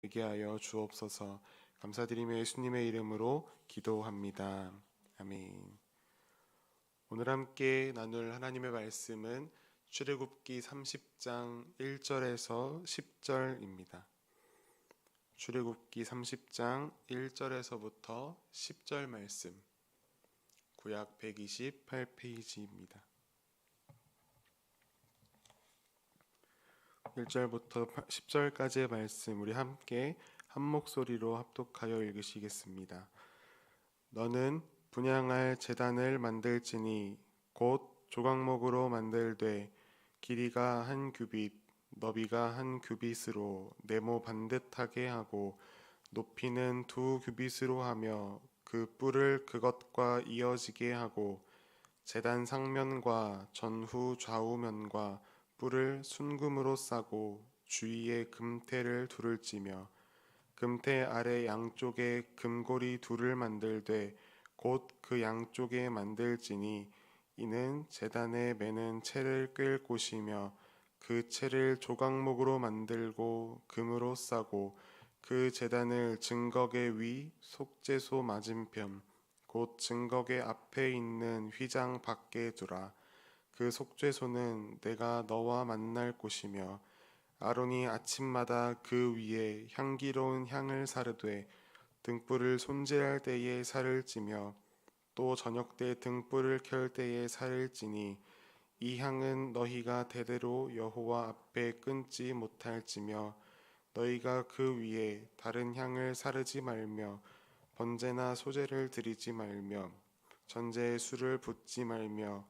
되게 하여 주옵소서. 감사드리며 예수님의 이름으로 기도합니다. 아멘. 오늘 함께 나눌 하나님의 말씀은 출애굽기 30장 1절에서 10절입니다. 출애굽기 30장 1절에서부터 10절 말씀, 구약 128페이지입니다. 1절부터 10절까지의 말씀 우리 함께 한 목소리로 합독하여 읽으시겠습니다. 너는 분향할 제단을 만들지니 곧 조각목으로 만들되 길이가 한 규빗 너비가 한 규빗으로 네모 반듯하게 하고 높이는 2규빗으로 하며 그 뿔을 그것과 이어지게 하고 제단 상면과 전후 좌우면과 뿔을 순금으로 싸고 주위에 금테를 둘을 찌며 금테 아래 양쪽에 금고리 둘을 만들되 곧 그 양쪽에 만들지니 이는 제단에 매는 채를 끌 곳이며 그 채를 조각목으로 만들고 금으로 싸고 그 제단을 증거계 위 속죄소 맞은편 곧 증거계 앞에 있는 휘장 밖에 두라. 그 속죄소는 내가 너와 만날 곳이며 아론이 아침마다 그 위에 향기로운 향을 사르되 등불을 손질할 때에 살을 찌며 또 저녁 때 등불을 켤 때에 살을 찌니 이 향은 너희가 대대로 여호와 앞에 끊지 못할지며 너희가 그 위에 다른 향을 사르지 말며 번제나 소제를 드리지 말며 전제에 술을 붓지 말며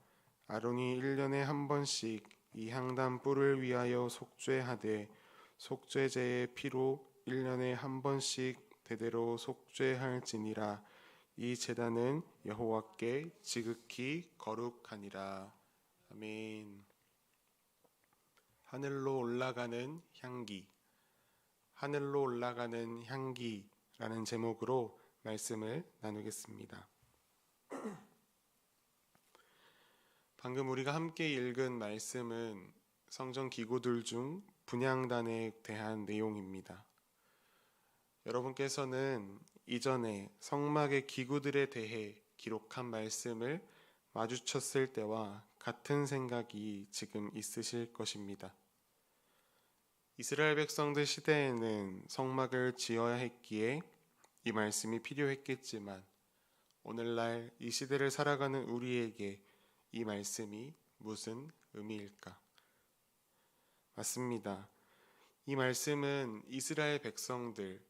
아론이 1년에 한 번씩 이 향단 뿔을 위하여 속죄하되 속죄제의 피로 1년에 한 번씩 대대로 속죄할지니라. 이 제단은 여호와께 지극히 거룩하니라. 아멘. 하늘로 올라가는 향기, 하늘로 올라가는 향기라는 제목으로 말씀을 나누겠습니다. 방금 우리가 함께 읽은 말씀은 성전 기구들 중 분향단에 대한 내용입니다. 여러분께서는 이전에 성막의 기구들에 대해 기록한 말씀을 마주쳤을 때와 같은 생각이 지금 있으실 것입니다. 이스라엘 백성들 시대에는 성막을 지어야 했기에 이 말씀이 필요했겠지만 오늘날 이 시대를 살아가는 우리에게 이 말씀이 무슨 의미일까? 맞습니다. 이 말씀은 이스라엘 백성들,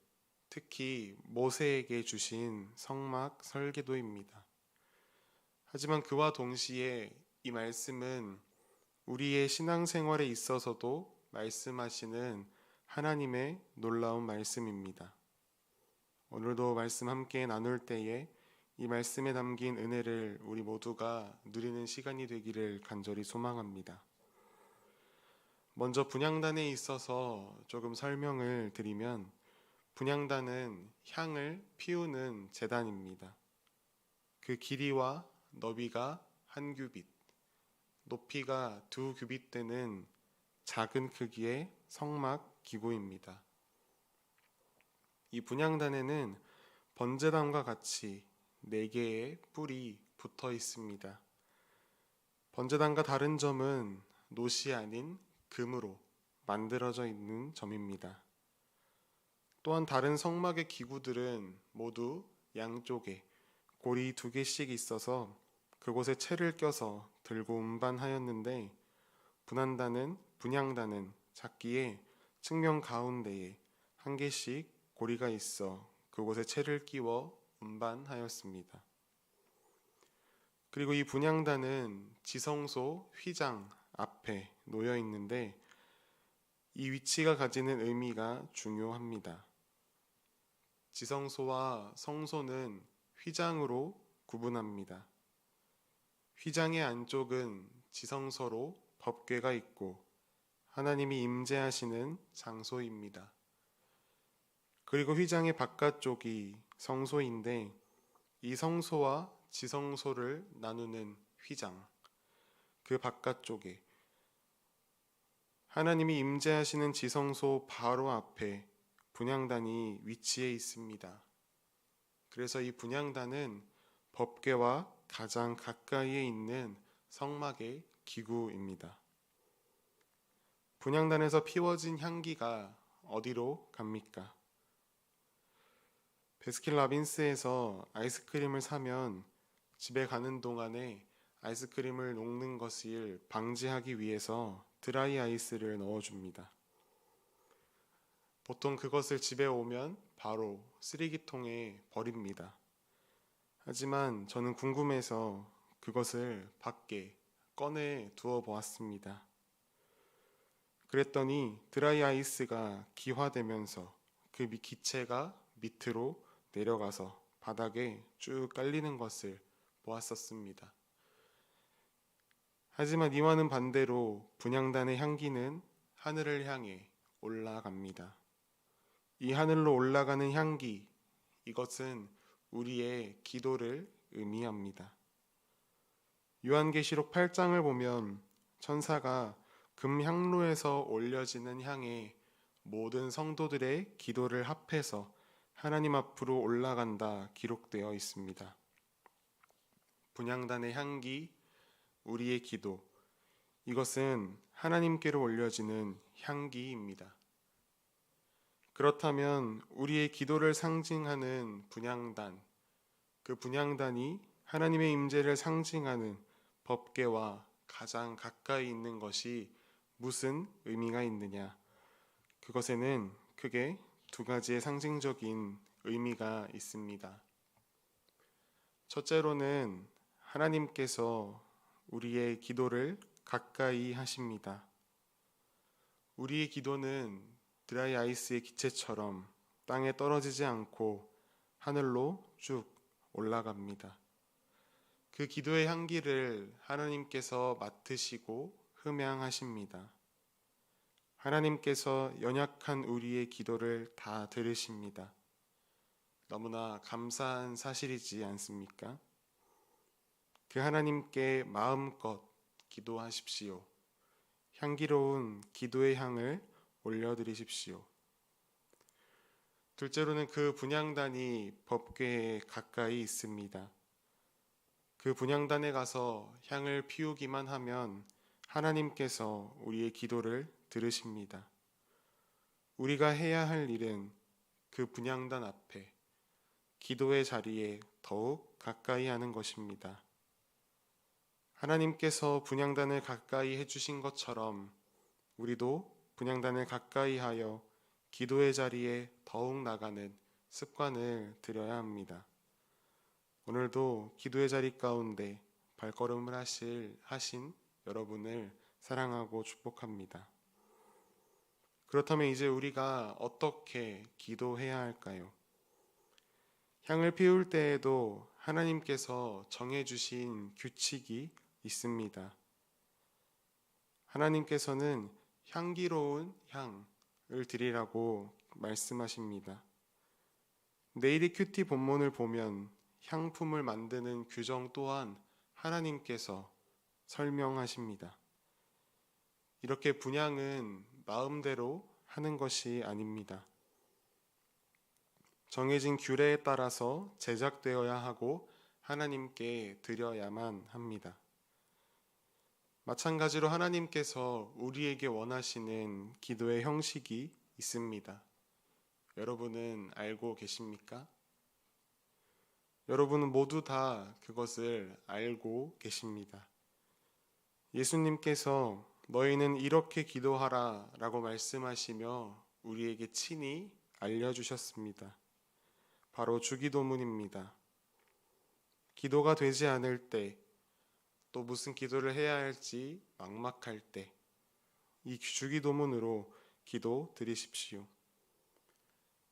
특히 모세에게 주신 성막 설계도입니다. 하지만 그와 동시에 이 말씀은 우리의 신앙생활에 있어서도 말씀하시는 하나님의 놀라운 말씀입니다. 오늘도 말씀 함께 나눌 때에 이 말씀에 담긴 은혜를 우리 모두가 누리는 시간이 되기를 간절히 소망합니다. 먼저 분향단에 있어서 조금 설명을 드리면 분향단은 향을 피우는 제단입니다. 그 길이와 너비가 한 규빗, 높이가 2규빗 되는 작은 크기의 성막 기구입니다. 이 분향단에는 번제단과 같이 4개의 뿔이 붙어 있습니다. 번제단과 다른 점은 놋이 아닌 금으로 만들어져 있는 점입니다. 또한 다른 성막의 기구들은 모두 양쪽에 고리 2개씩 있어서 그곳에 채를 껴서 들고 운반하였는데 분향단은 작기에 측면 가운데에 1개씩 고리가 있어 그곳에 채를 끼워 운반하였습니다. 그리고 이 분향단은 지성소 휘장 앞에 놓여 있는데 이 위치가 가지는 의미가 중요합니다. 지성소와 성소는 휘장으로 구분합니다. 휘장의 안쪽은 지성소로 법궤가 있고 하나님이 임재하시는 장소입니다. 그리고 휘장의 바깥쪽이 성소인데 이 성소와 지성소를 나누는 휘장, 그 바깥쪽에 하나님이 임재하시는 지성소 바로 앞에 분향단이 위치해 있습니다. 그래서 이 분향단은 법궤와 가장 가까이에 있는 성막의 기구입니다. 분향단에서 피워진 향기가 어디로 갑니까? 베스킨라빈스에서 아이스크림을 사면 집에 가는 동안에 아이스크림을 녹는 것을 방지하기 위해서 드라이 아이스를 넣어줍니다. 보통 그것을 집에 오면 바로 쓰레기통에 버립니다. 하지만 저는 궁금해서 그것을 밖에 꺼내 두어 보았습니다. 그랬더니 드라이 아이스가 기화되면서 그 기체가 밑으로 내려가서 바닥에 쭉 깔리는 것을 보았었습니다. 하지만 이와는 반대로 분향단의 향기는 하늘을 향해 올라갑니다. 이 하늘로 올라가는 향기, 이것은 우리의 기도를 의미합니다. 요한계시록 8장을 보면 천사가 금향로에서 올려지는 향에 모든 성도들의 기도를 합해서 하나님 앞으로 올라간다 기록되어 있습니다. 분향단의 향기, 우리의 기도, 이것은 하나님께로 올려지는 향기입니다. 그렇다면 우리의 기도를 상징하는 분향단, 그 분향단이 하나님의 임재를 상징하는 법궤와 가장 가까이 있는 것이 무슨 의미가 있느냐? 그것에는 크게 두 가지의 상징적인 의미가 있습니다. 첫째로는 하나님께서 우리의 기도를 가까이 하십니다. 우리의 기도는 드라이 아이스의 기체처럼 땅에 떨어지지 않고 하늘로 쭉 올라갑니다. 그 기도의 향기를 하나님께서 맡으시고 흠양하십니다. 하나님께서 연약한 우리의 기도를 다 들으십니다. 너무나 감사한 사실이지 않습니까? 그 하나님께 마음껏 기도하십시오. 향기로운 기도의 향을 올려드리십시오. 둘째로는 그 분향단이 법궤에 가까이 있습니다. 그 분향단에 가서 향을 피우기만 하면 하나님께서 우리의 기도를 들으십니다. 우리가 해야 할 일은 그 분향단 앞에 기도의 자리에 더욱 가까이 하는 것입니다. 하나님께서 분향단을 가까이 해주신 것처럼 우리도 분향단을 가까이 하여 기도의 자리에 더욱 나가는 습관을 들여야 합니다. 오늘도 기도의 자리 가운데 발걸음을 하신 여러분을 사랑하고 축복합니다. 그렇다면 이제 우리가 어떻게 기도해야 할까요? 향을 피울 때에도 하나님께서 정해주신 규칙이 있습니다. 하나님께서는 향기로운 향을 드리라고 말씀하십니다. 네일이 큐티 본문을 보면 향품을 만드는 규정 또한 하나님께서 설명하십니다. 이렇게 분향은 마음대로 하는 것이 아닙니다. 정해진 규례에 따라서 제작되어야 하고 하나님께 드려야만 합니다. 마찬가지로 하나님께서 우리에게 원하시는 기도의 형식이 있습니다. 여러분은 알고 계십니까? 여러분은 모두 다 그것을 알고 계십니다. 예수님께서 너희는 이렇게 기도하라 라고 말씀하시며 우리에게 친히 알려주셨습니다. 바로 주기도문입니다. 기도가 되지 않을 때, 또 무슨 기도를 해야 할지 막막할 때, 이 주기도문으로 기도 드리십시오.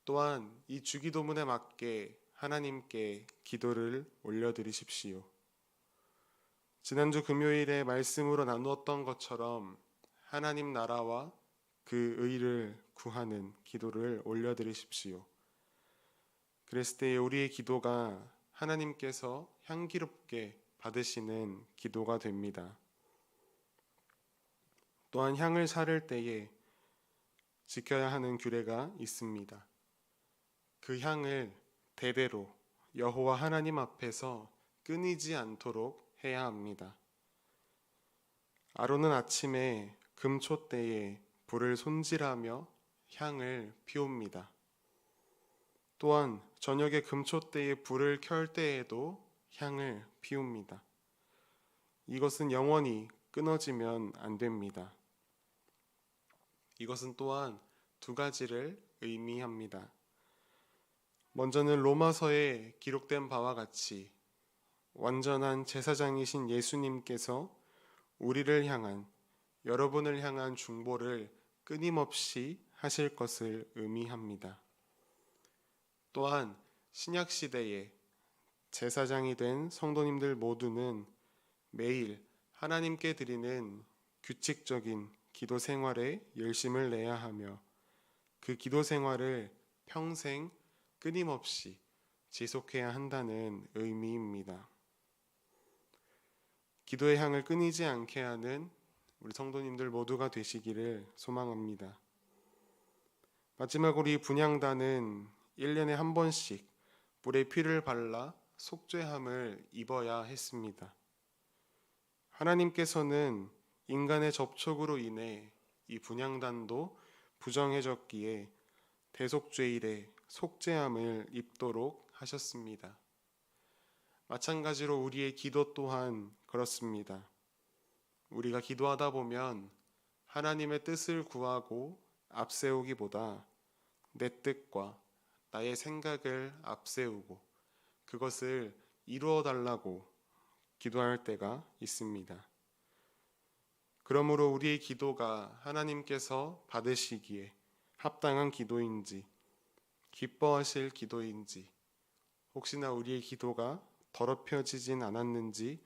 또한 이 주기도문에 맞게 하나님께 기도를 올려드리십시오. 지난주 금요일에 말씀으로 나누었던 것처럼 하나님 나라와 그 의를 구하는 기도를 올려드리십시오. 그랬을 때 우리의 기도가 하나님께서 향기롭게 받으시는 기도가 됩니다. 또한 향을 사를 때에 지켜야 하는 규례가 있습니다. 그 향을 대대로 여호와 하나님 앞에서 끊이지 않도록 해야 합니다. 아론은 아침에 금초대에 불을 손질하며 향을 피웁니다. 또한 저녁에 금초대에 불을 켤 때에도 향을 피웁니다. 이것은 영원히 끊어지면 안 됩니다. 이것은 또한 두 가지를 의미합니다. 먼저는 로마서에 기록된 바와 같이 완전한 제사장이신 예수님께서 우리를 향한, 여러분을 향한 중보를 끊임없이 하실 것을 의미합니다. 또한 신약 시대에 제사장이 된 성도님들 모두는 매일 하나님께 드리는 규칙적인 기도 생활에 열심을 내야 하며 그 기도 생활을 평생 끊임없이 지속해야 한다는 의미입니다. 기도의 향을 끊이지 않게 하는 우리 성도님들 모두가 되시기를 소망합니다. 마지막으로 이 분향단은 1년에 한 번씩 불에 피를 발라 속죄함을 입어야 했습니다. 하나님께서는 인간의 접촉으로 인해 이 분향단도 부정해졌기에 대속죄일에 속죄함을 입도록 하셨습니다. 마찬가지로 우리의 기도 또한 그렇습니다. 우리가 기도하다 보면 하나님의 뜻을 구하고 앞세우기보다 내 뜻과 나의 생각을 앞세우고 그것을 이루어 달라고 기도할 때가 있습니다. 그러므로 우리의 기도가 하나님께서 받으시기에 합당한 기도인지 기뻐하실 기도인지 혹시나 우리의 기도가 더럽혀지진 않았는지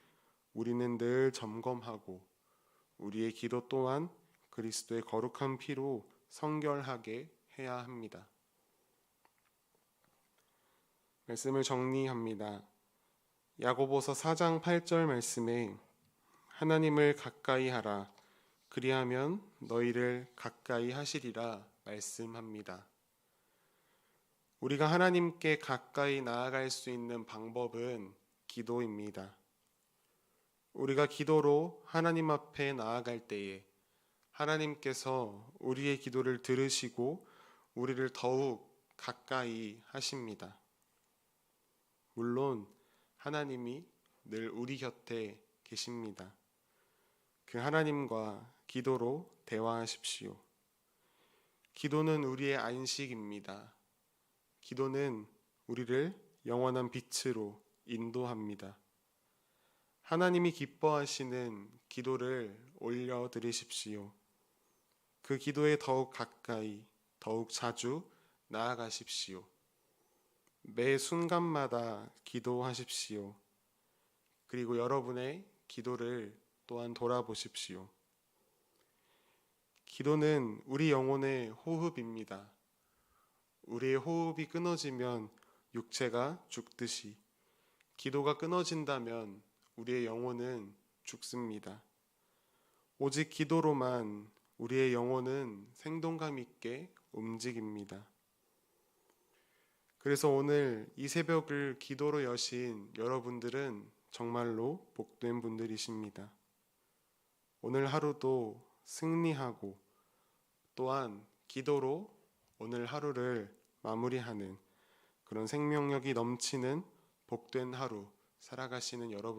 우리는 늘 점검하고 우리의 기도 또한 그리스도의 거룩한 피로 성결하게 해야 합니다. 말씀을 정리합니다. 야고보서 4장 8절 말씀에 하나님을 가까이 하라 그리하면 너희를 가까이 하시리라 말씀합니다. 우리가 하나님께 가까이 나아갈 수 있는 방법은 기도입니다. 우리가 기도로 하나님 앞에 나아갈 때에 하나님께서 우리의 기도를 들으시고 우리를 더욱 가까이 하십니다. 물론 하나님이 늘 우리 곁에 계십니다. 그 하나님과 기도로 대화하십시오. 기도는 우리의 안식입니다. 기도는 우리를 영원한 빛으로 인도합니다. 하나님이 기뻐하시는 기도를 올려드리십시오. 그 기도에 더욱 가까이, 더욱 자주 나아가십시오. 매 순간마다 기도하십시오. 그리고 여러분의 기도를 또한 돌아보십시오. 기도는 우리 영혼의 호흡입니다. 우리의 호흡이 끊어지면 육체가 죽듯이 기도가 끊어진다면 우리의 영혼은 죽습니다. 오직 기도로만 우리의 영혼은 생동감 있게 움직입니다. 그래서 오늘 이 새벽을 기도로 여신 여러분들은 정말로 복된 분들이십니다. 오늘 하루도 승리하고 또한 기도로 오늘 하루를 마무리하는 그런 생명력이 넘치는 복된 하루 살아가시는 여러분